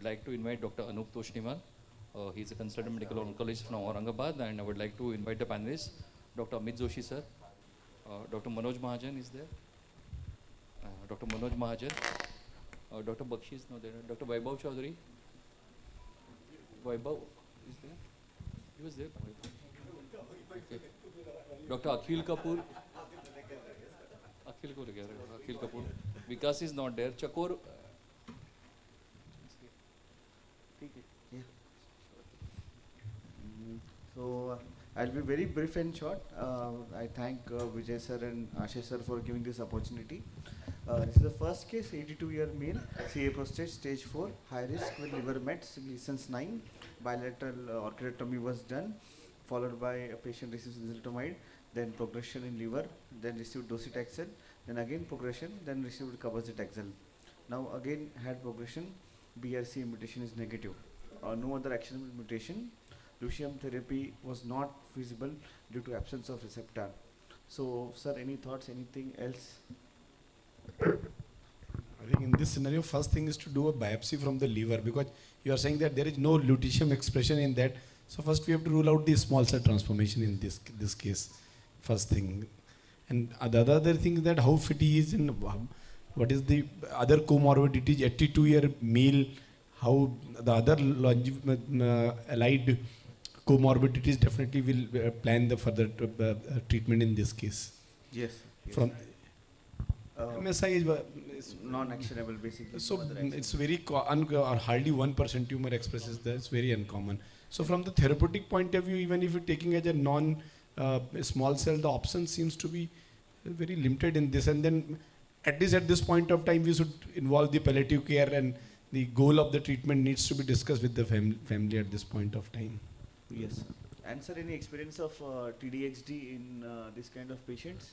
would like to invite Dr. Anup Toshniwal. He's a consultant medical oncologist from Aurangabad, and I would like to invite the panelists, Dr. Amit Joshi sir, Dr. Manoj Mahajan is there, Dr. Manoj Mahajan, Dr. Bakshi is not there, Dr. Vaibhav Chaudhary, Vaibhav is there, he was there, okay. Dr. Akhil Kapoor, Akhil Kapoor, Vikas is not there, Chakor, Yeah. So I'll be very brief and short. I thank Vijay sir and Ashish sir for giving this opportunity. This is the first case, 82-year male, CA prostate, stage 4, high risk with liver mets, lesions 9. Bilateral orchidotomy was done, followed by a patient receives enzalutamide, then progression in liver, then received docetaxel, then again progression, then received cabazitaxel. Now again had progression, BRCA mutation is negative. No other actionable mutation. Lutetium therapy was not feasible due to absence of receptor. So, sir, any thoughts, anything else? I think in this scenario, first thing is to do a biopsy from the liver, because you are saying that there is no lutetium expression in that. So first we have to rule out the small cell transformation in this case, first thing. And the other thing is that how fit he is and what is the other comorbidities, 82-year male, how the other allied comorbidities definitely will plan the further treatment in this case. Yes. Yes. From MSI is non-actionable basically. so it's very or hardly 1% tumor expresses that. It's very uncommon. So from the therapeutic point of view, even if you're taking as a non small cell, the option seems to be very limited in this. And then at least at this point of time, we should involve the palliative care, and the goal of the treatment needs to be discussed with the family at this point of time. Yes, sir. And sir, any experience of TDXD in this kind of patients?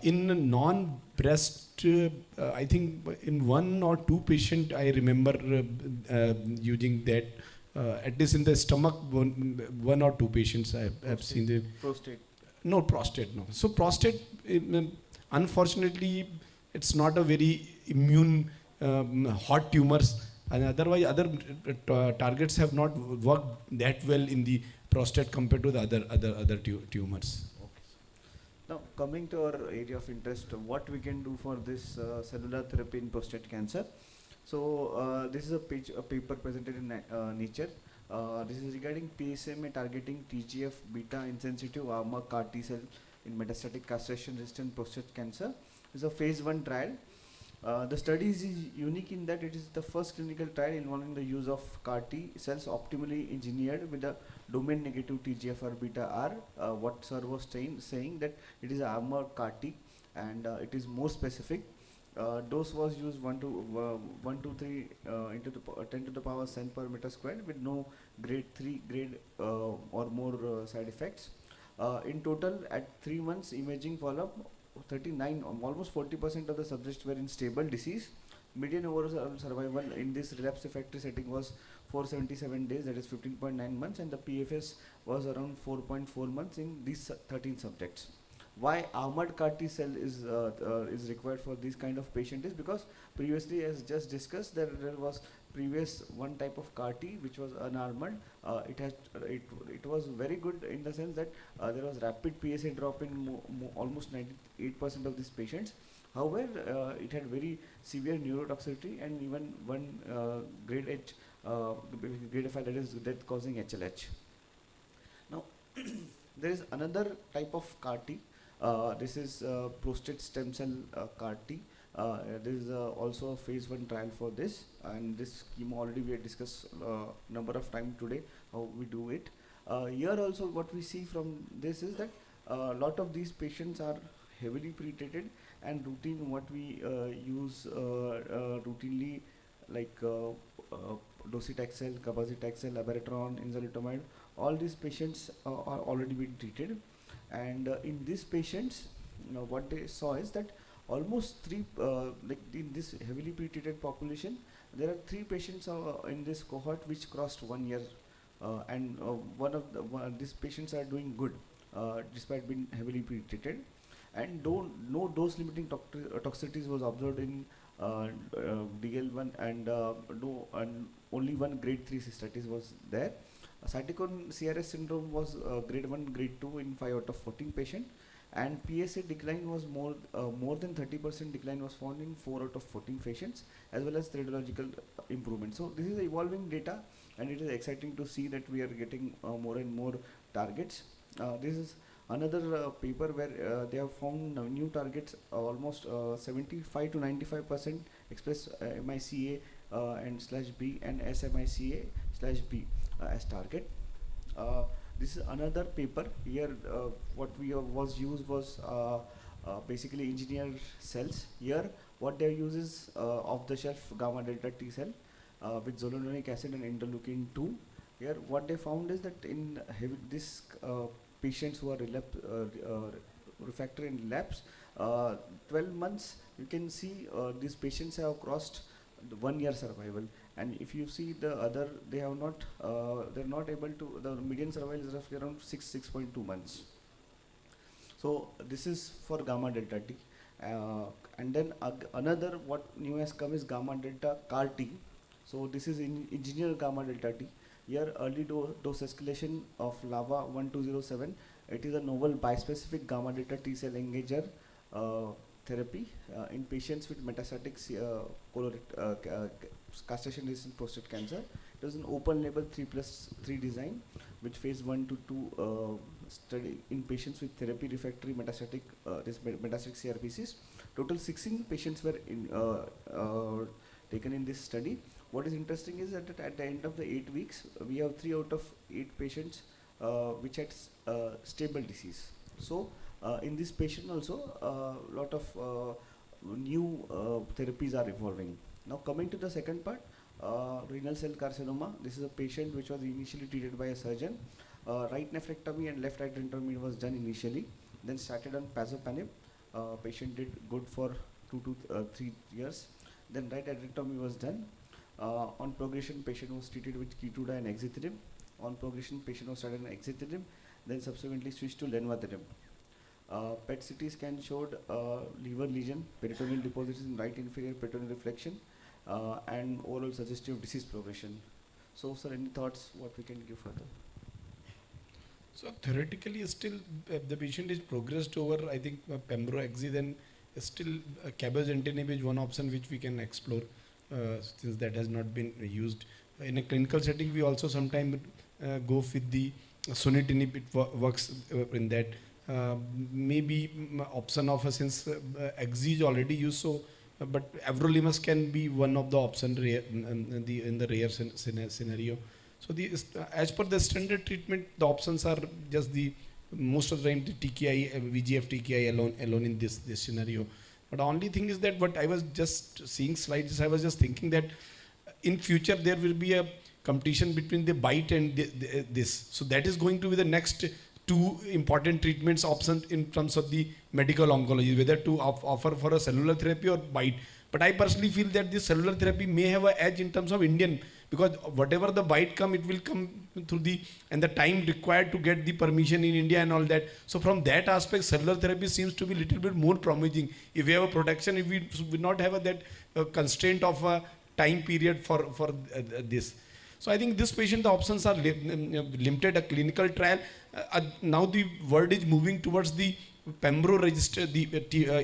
In non-breast, I think in 1 or 2 patient, I remember using that. At least in the stomach, one or 2 patients I have seen the prostate. No, prostate, no. So prostate, unfortunately, it's not a very immune hot tumors, and otherwise other targets have not worked that well in the prostate compared to the other tumors. Now, coming to our area of interest, what we can do for this cellular therapy in prostate cancer. So, this is a paper presented in Nature. This is regarding PSMA targeting TGF beta insensitive armor CAR T cell in metastatic castration-resistant prostate cancer. It's a phase 1 trial. The study is unique in that it is the first clinical trial involving the use of CAR T cells optimally engineered with a domain negative TGFR beta R. What sir was saying that it is a armor CAR T, and it is more specific. Dose was used 123 into the 10 to the power cent per meter squared with no grade 3 or more side effects. In total, at 3 months imaging follow-up, 39, almost 40% of the subjects were in stable disease. Median overall survival in this relapse refractory setting was 477 days, that is 15.9 months, and the PFS was around 4.4 months in these 13 subjects. Why armored CAR T cell is required for this kind of patient is because previously, as just discussed, there was previous one type of CAR T which was unarmored. It was very good in the sense that there was rapid PSA drop in almost 98% of these patients. However, it had very severe neurotoxicity and even one grade H, grade 5, that is death causing HLH. Now, there is another type of CAR T. This is prostate stem cell CAR T. There is also a phase 1 trial for this, and this scheme already we have discussed number of times today how we do it. Here also what we see from this is that a lot of these patients are heavily pretreated, and routine what we use routinely like docetaxel, cabazitaxel, abiraterone, enzalutamide, all these patients are already being treated. And in these patients, what they saw is that almost like in this heavily pretreated population, there are 3 patients in this cohort which crossed 1 year, and these patients are doing good despite being heavily pretreated, and no dose limiting toxicities was observed in DL1 and no, and only one grade 3 cystitis was there. Cytokine CRS syndrome was grade 1, grade 2 in 5 out of 14 patients, and PSA decline was more than 30% decline was found in 4 out of 14 patients, as well as radiological improvement. So this is evolving data, and it is exciting to see that we are getting more and more targets. This is another paper where they have found new targets, almost 75 to 95% express MICA and /B and SMICA /B as target. This is another paper. Here what we was used was basically engineered cells. Here what they use is off-the-shelf gamma delta T cell with zoledronic acid and interleukin 2. Here what they found is that in this patients who are refractory in relapse, 12 months you can see these patients have crossed the 1 year survival, and if you see the other, they have not they're not able to, the median survival is roughly around 6.2 months. So this is for gamma delta T, and then another what new has come is gamma delta CAR T. So this is engineered gamma delta T. Here early dose escalation of LAVA 1207. It is a novel bispecific gamma delta T cell engager therapy in patients with metastatic castration-resistant prostate cancer. It was an open-label 3+3 design, which phase 1 to 2 study in patients with therapy-refractory metastatic CRPCs. Total 16 patients were taken in this study. What is interesting is that at the end of the 8 weeks, we have 3 out of 8 patients which had stable disease. So in this patient also, a lot of new therapies are evolving. Now coming to the second part, renal cell carcinoma. This is a patient which was initially treated by a surgeon. Right nephrectomy and left hydrantomy was done initially, then started on pazopanib. Patient did good for 2 to 3 years. Then right hydrantomy was done. On progression, patient was treated with Keytruda and axitinib. On progression, patient was started on axitinib, then subsequently switched to lenvatinib. PET CT scan showed liver lesion, peritoneal deposits in right inferior peritoneal reflection, and overall suggestive disease progression. So, sir, any thoughts what we can give further? So theoretically, still the patient is progressed over, I think, pembro-axi, then still cabozantinib is one option which we can explore, since that has not been used. In a clinical setting, we also sometimes go with the sunitinib, it works in that. Maybe option of since axi is already used, so but everolimus can be one of the options in the rare scenario. So as per the standard treatment, the options are just the most of the time the TKI, VGF TKI alone in this scenario. But the only thing is that what I was just seeing slides, I was just thinking that in future there will be a competition between the BITE and this. So that is going to be the next two important treatments options in terms of the medical oncology, whether to offer for a cellular therapy or BITE. But I personally feel that this cellular therapy may have an edge in terms of Indian, because whatever the BITE come, it will come through the time required to get the permission in India and all that. So from that aspect, cellular therapy seems to be a little bit more promising. If we have a protection, if we will not have that constraint of a time period for this. So I think this patient, the options are limited, a clinical trial. Now the world is moving towards the pembro resistant, the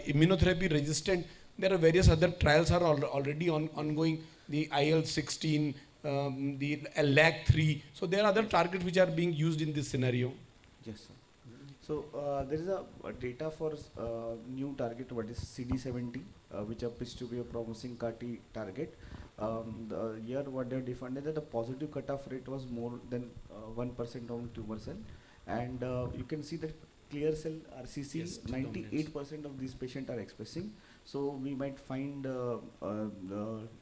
immunotherapy resistant. There are various other trials are already ongoing, the IL-16, the LAG-3. So there are other targets which are being used in this scenario. Yes, sir. So there is a data for new target, what is CD70, which appears to be a promising CAR-T target. The year what they have defined is that the positive cutoff rate was more than 1% on tumor cell, and you can see that clear cell RCC, yes, 98% of these patients are expressing. So we might find the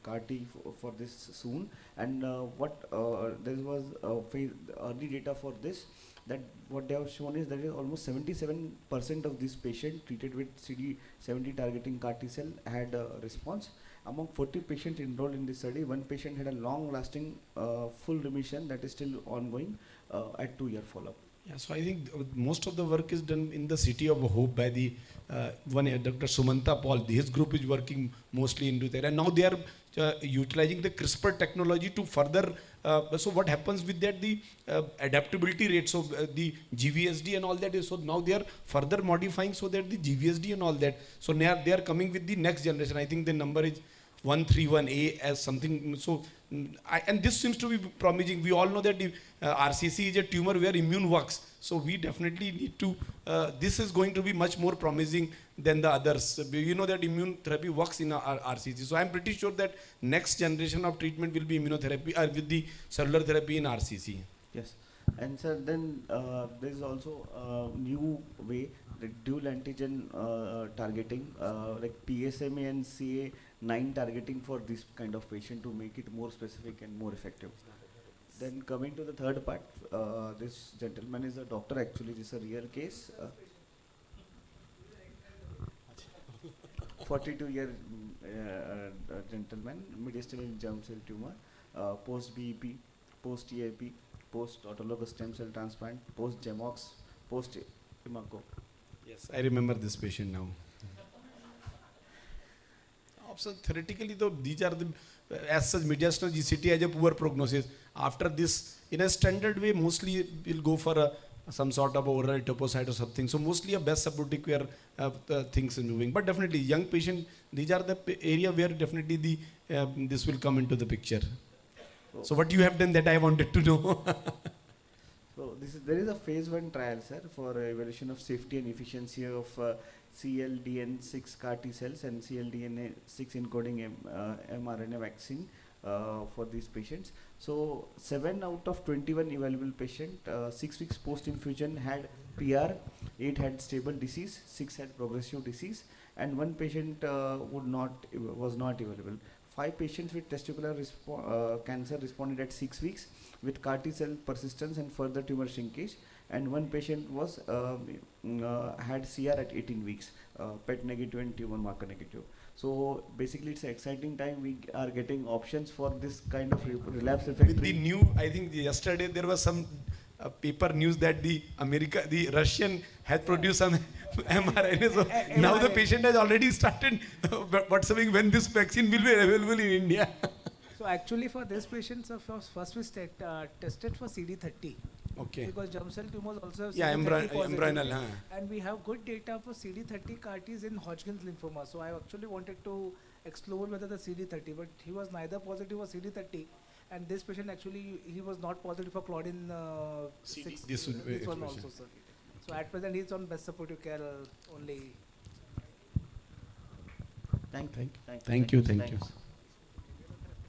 CAR-T for this soon. And there was early data for this, that what they have shown is that almost 77% of these patients treated with CD70 targeting CAR-T cell had a response. Among 40 patients enrolled in this study, one patient had a long-lasting full remission that is still ongoing at 2-year follow-up. Yeah, so I think most of the work is done in the City of Hope by the one Dr. Sumanta Paul. His group is working mostly into that, and now they are utilizing the CRISPR technology to further. So what happens with that? The adaptability rate, so the GVSD and all that is, so now they are further modifying so that the GVSD and all that. So now they are coming with the next generation. I think the number is 131A as something. So and this seems to be promising. We all know that the RCC is a tumor where immune works. So we definitely need to, this is going to be much more promising than the others. You know that immune therapy works in our RCC. So I'm pretty sure that next generation of treatment will be immunotherapy with the cellular therapy in RCC. Yes. And sir, then there is also a new way, the dual antigen targeting, like PSMA and CA9 targeting for this kind of patient to make it more specific and more effective. Then coming to the third part, this gentleman is a doctor actually, this is a real case. 42-year gentleman, mediastinal germ cell tumor, post-BEP, post-EAP, post-autologous stem cell transplant, post-GEMOX, post-IMACO. Yes, I remember this patient now. So theoretically, though, these are the, as such, mediastinal GCT has a poor prognosis. After this, in a standard way, mostly we'll go for some sort of oral topocyte or something. So mostly a best supportive where things are moving. But definitely, young patient, these are the area where definitely the this will come into the picture. So what you have done that I wanted to know. So there is a phase 1 trial, sir, for evaluation of safety and efficiency of CLDN6 CAR T cells and CLDN6 encoding mRNA vaccine for these patients. So 7 out of 21 evaluable patient, 6 weeks post infusion had PR, 8 had stable disease, 6 had progressive disease, and 1 patient was not evaluable. 5 patients with testicular cancer responded at 6 weeks with CAR T cell persistence and further tumor shrinkage, and 1 patient was had CR at 18 weeks, PET negative and tumor marker negative. So basically, it's an exciting time. We are getting options for this kind of relapse refractory. With the new, I think yesterday there was some paper news that the Russian had produced some mRNA. So now the patient has already started whatsoever when this vaccine will be available in India. So actually for this patient, so first we tested for CD30. Okay. Because germ cell tumors also have Yeah, CD30 embryonal. positivity, and we have good data for CD30 CAR Ts in Hodgkin's lymphoma. So I actually wanted to explore whether the CD30, but he was neither positive for CD30, and this patient actually he was not positive for Claudin 6. This one also, sir. So at present he's on best supportive care only. Thank you. Thank you.